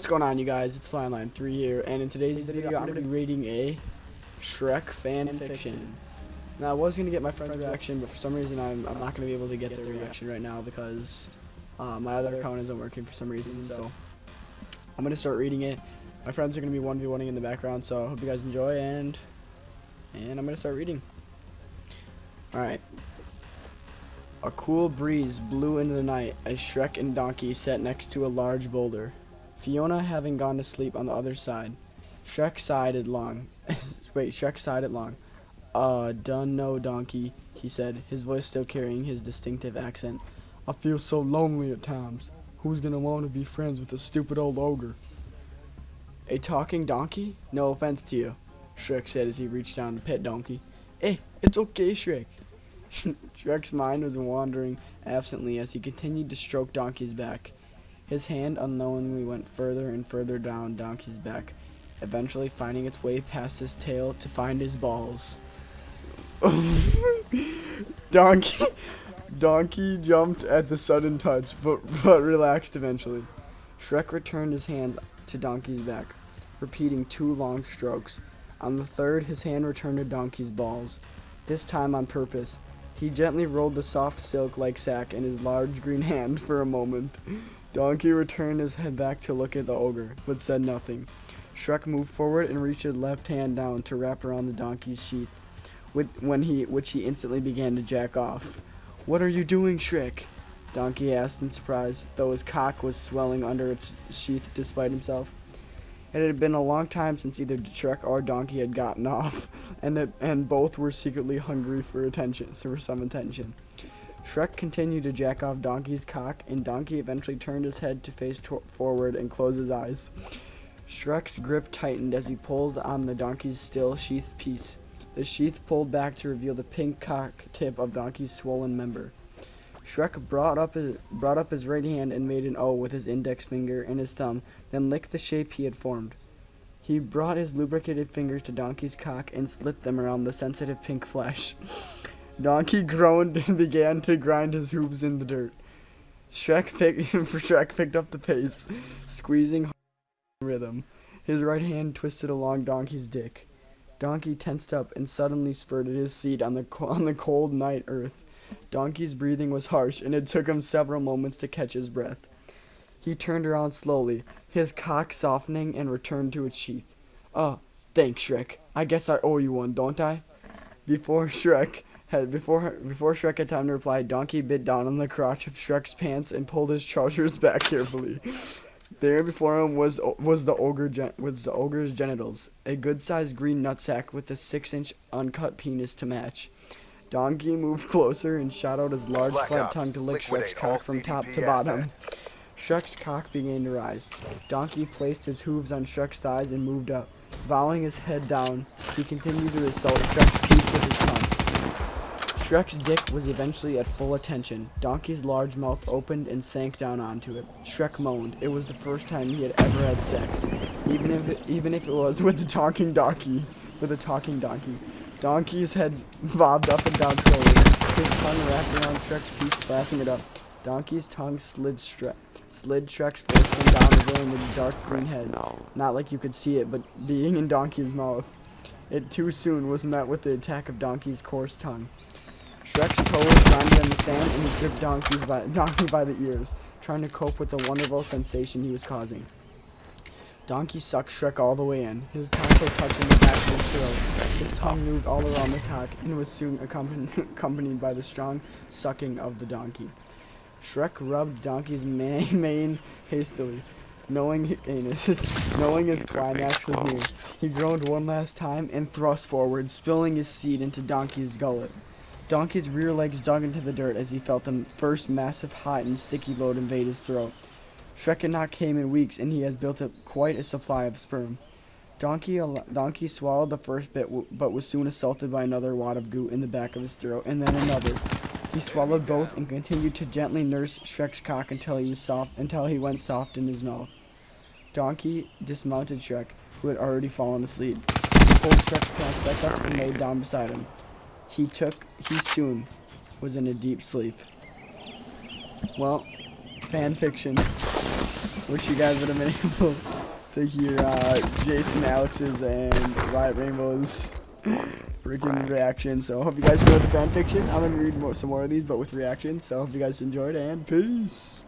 What's going on, you guys? It's Flyline3 here, and in today's video, I'm going to be reading a Shrek fan fiction. Now, I was going to get my friend's reaction, but for some reason, I'm not going to be able to get their reaction right now because my other account isn't working for some reason, so I'm going to start reading it. My friends are going to be 1v1ing in the background, so I hope you guys enjoy, and I'm going to start reading. Alright. A cool breeze blew into the night as Shrek and Donkey sat next to a large boulder. Fiona having gone to sleep on the other side. Shrek sighed it long. Shrek sighed it long. Dunno, Donkey, he said, his voice still carrying his distinctive accent. I feel so lonely at times. Who's gonna want to be friends with a stupid old ogre? A talking donkey? No offense to you, Shrek said as he reached down to pet Donkey. Hey, it's okay, Shrek. Shrek's mind was wandering absently as he continued to stroke Donkey's back. His hand unknowingly went further and further down Donkey's back, eventually finding its way past his tail to find his balls. Donkey jumped at the sudden touch, but relaxed eventually. Shrek returned his hands to Donkey's back, repeating 2 long strokes. On the third, his hand returned to Donkey's balls, this time on purpose. He gently rolled the soft silk-like sack in his large green hand for a moment. Donkey returned his head back to look at the ogre, but said nothing. Shrek moved forward and reached his left hand down to wrap around the donkey's sheath, which he instantly began to jack off. "What are you doing, Shrek?" Donkey asked in surprise, though his cock was swelling under its sheath despite himself. It had been a long time since either Shrek or Donkey had gotten off, and both were secretly hungry for some attention. Shrek continued to jack off Donkey's cock, and Donkey eventually turned his head to face forward and close his eyes. Shrek's grip tightened as he pulled on the donkey's still sheathed piece. The sheath pulled back to reveal the pink cock tip of Donkey's swollen member. Shrek brought up his right hand and made an O with his index finger and his thumb, then licked the shape he had formed. He brought his lubricated fingers to Donkey's cock and slipped them around the sensitive pink flesh. Donkey groaned and began to grind his hooves in the dirt. Shrek picked up the pace, squeezing hard in rhythm. His right hand twisted along Donkey's dick. Donkey tensed up and suddenly spurted his seat on the cold night earth. Donkey's breathing was harsh, and it took him several moments to catch his breath. He turned around slowly, his cock softening, and returned to its sheath. Thanks, Shrek. I guess I owe you one, don't I? Before Shrek had time to reply, Donkey bit down on the crotch of Shrek's pants and pulled his trousers back carefully. There before him was the ogre's genitals, a good-sized green nutsack with a 6-inch uncut penis to match. Donkey moved closer and shot out his large flat tongue to lick Shrek's cock from top to bottom. Shrek's cock began to rise. Donkey placed his hooves on Shrek's thighs and moved up. Bowing his head down, he continued to assault Shrek's piece with his tongue. Shrek's dick was eventually at full attention. Donkey's large mouth opened and sank down onto it. Shrek moaned. It was the first time he had ever had sex, even if it was with a talking donkey. Donkey's head bobbed up and down slowly, his tongue wrapped around Shrek's piece, laughing it up. Donkey's tongue slid Shrek's foreskin down, revealing the dark green head. Not like you could see it, but being in Donkey's mouth. It too soon was met with the attack of Donkey's coarse tongue. Shrek's toes grinded on the sand, and he gripped Donkey by the ears, trying to cope with the wonderful sensation he was causing. Donkey sucked Shrek all the way in, his cock was touching the back of his throat. His tongue moved all around the cock, and was soon accompanied by the strong sucking of the donkey. Shrek rubbed Donkey's mane hastily, knowing his climax was near. He groaned one last time and thrust forward, spilling his seed into Donkey's gullet. Donkey's rear legs dug into the dirt as he felt the first massive hot and sticky load invade his throat. Shrek had not came in weeks, and he has built up quite a supply of sperm. Donkey swallowed the first bit, but was soon assaulted by another wad of goo in the back of his throat, and then another. He swallowed both and continued to gently nurse Shrek's cock until he went soft in his mouth. Donkey dismounted Shrek, who had already fallen asleep. He pulled Shrek's pants back up and laid down beside him. He soon was in a deep sleep. Well, fan fiction, which you guys would have been able to hear Jason, Alex's, and Riot Rainbow's freaking reactions. So I hope you guys enjoyed the fan fiction. I'm gonna read some more of these, but with reactions. So I hope you guys enjoyed, and peace.